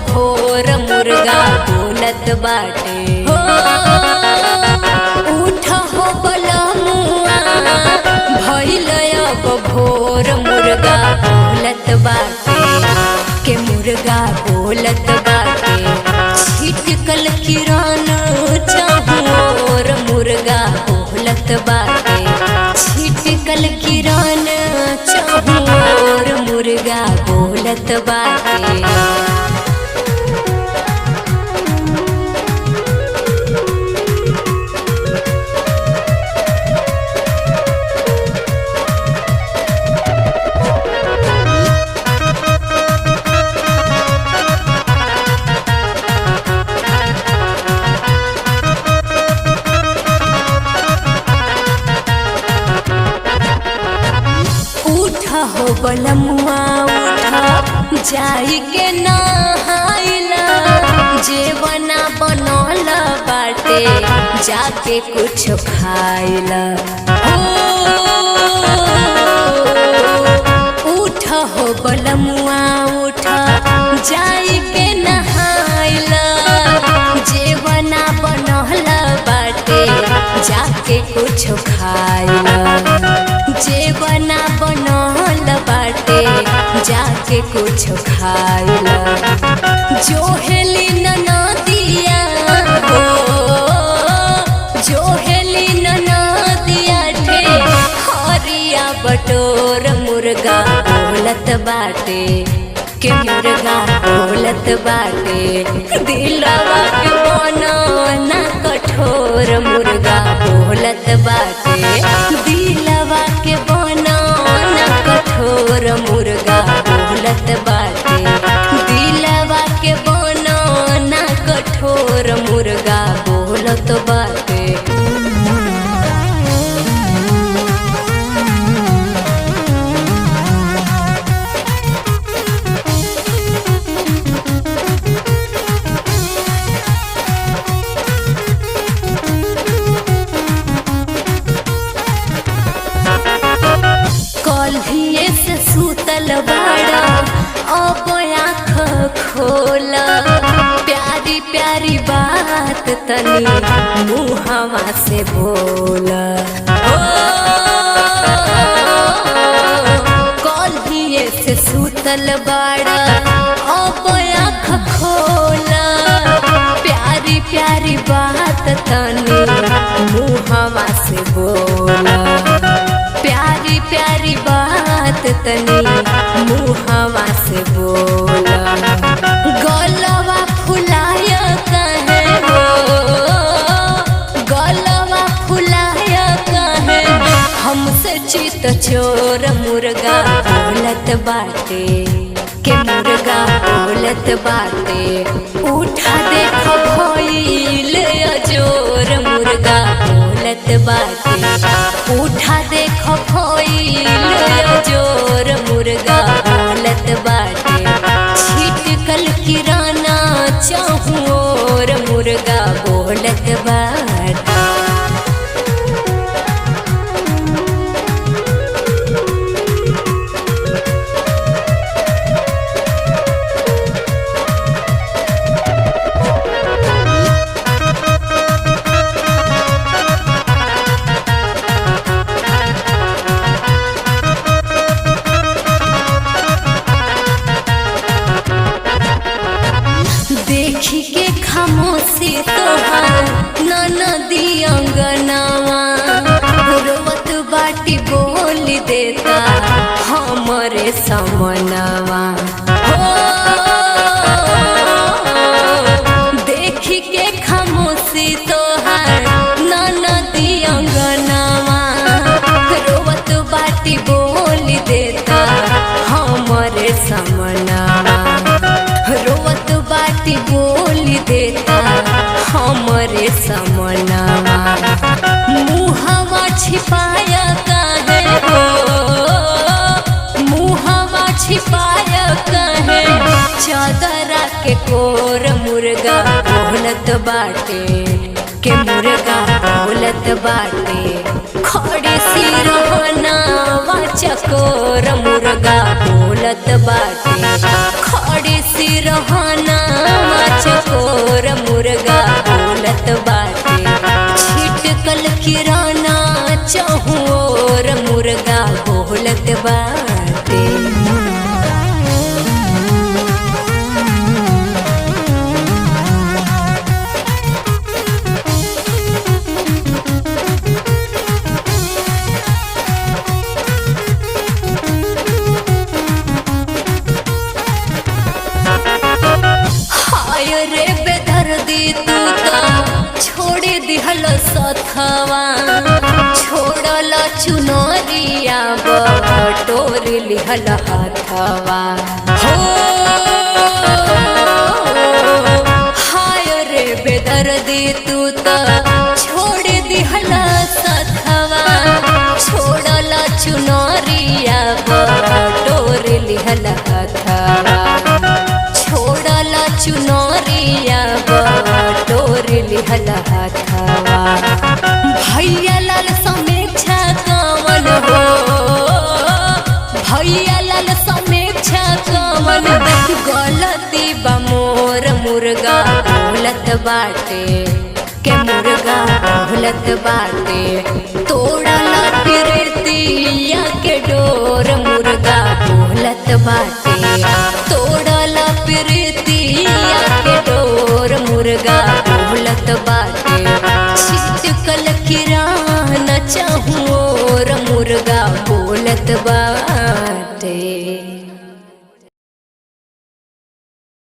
भोर मुर्गा बोलत बाटे हो उठ हो बलमुआ भइल अब भोर मुर्गा बोलत बाटे के मुर्गा बोलत बाटे छिटकल किरण चाहोर मुर्गा बोलत बाटे छिटकल किरण चाहोर मुर्गा बोलत बाटे। हो बलमुआ उठा जाई के नहाइला जेवना बनल बाटे जाके कुछ खाइला उठा हो बलमुआ उठा जाई के नहाइला जेवना बनल बाटे जाके कुछ खाइला जेवना बनल बाटे जाके कुछ खाइला जोहेली ननदिया हो जोहेली ननदिया ठे हरिया बटोर मुर्गा बोलत बाटे के मुर्गा बोलत बाटे दिलवा के बनना कठोर मुर्गा बोलत बाटे दिलवा के बनना कठोर मुर्गा बोलत बाटे दिलवा के बनना कठोर मुर्गा बोलत बाटे। कल्हिए से सुतल बाड़ा अब आँख खोला प्यारी प्यारी बात तनी मुहवा से बोला कल्हिए से सुतल बाड़ा अब आँख खोला प्यारी प्यारी बात तनी मुहवा से बोला प्यारी प्यारी बात तनी मुहवा से बोला गलवा फुलाय कहे हो गलवा फुलाय कहे हमसे चित चोर मुर्गा बोलत बाटे के मुर्गा बोलत बाटे उठा देखो भइल अजोर मुर्गा बोलत बाटे उठा देखो भइल अजोर मुर्गा बोलत बाटे छिटकल किराना चाहोर मुर्गा बोलत बाटे। देखी के खामोशी तोहार ननदी अंगनावा रोवत बाटी बोल देता हमरे समनवा देखी के खामोशी तोहार ननदी अंगनावा रोवत बाटी बोल देता हमरे समनवा रोवत बाटी बोली देता हमरे समनवा मुहवा छिपाया काहे हो मुहवा छिपाया काहे चादरा के कोर मुर्गा बोलत बाटे के मुर्गा बोलत बाटे खड़े सिरहना चकोर मुर्गा बोलत बाटे खड़े सिरहना दिहल सथवा छोड़ल चुनरिया बटोर लिहल हाथवा हो हाय रे बेदर्दी तू तो छोड़ दिहल सथवा छोड़ल चुनरिया बटोर लिहल हाथवा छोड़ल चुनरिया बटोर लिहल हाथवा भैया लाल समीक्षा कवन हो भैया लाल समीक्षा कवन गलती बा मोर मुर्गा बोलत बाटे के मुर्गा बोलत बाटे तोड़ल प्रीतिया के डोर मुर्गा बोलत बाटे तोड़ल प्रीतिया के डोर मुर्गा बोलत बाटे छिटकल किराना चाहूर मुर्गा बोलत बा।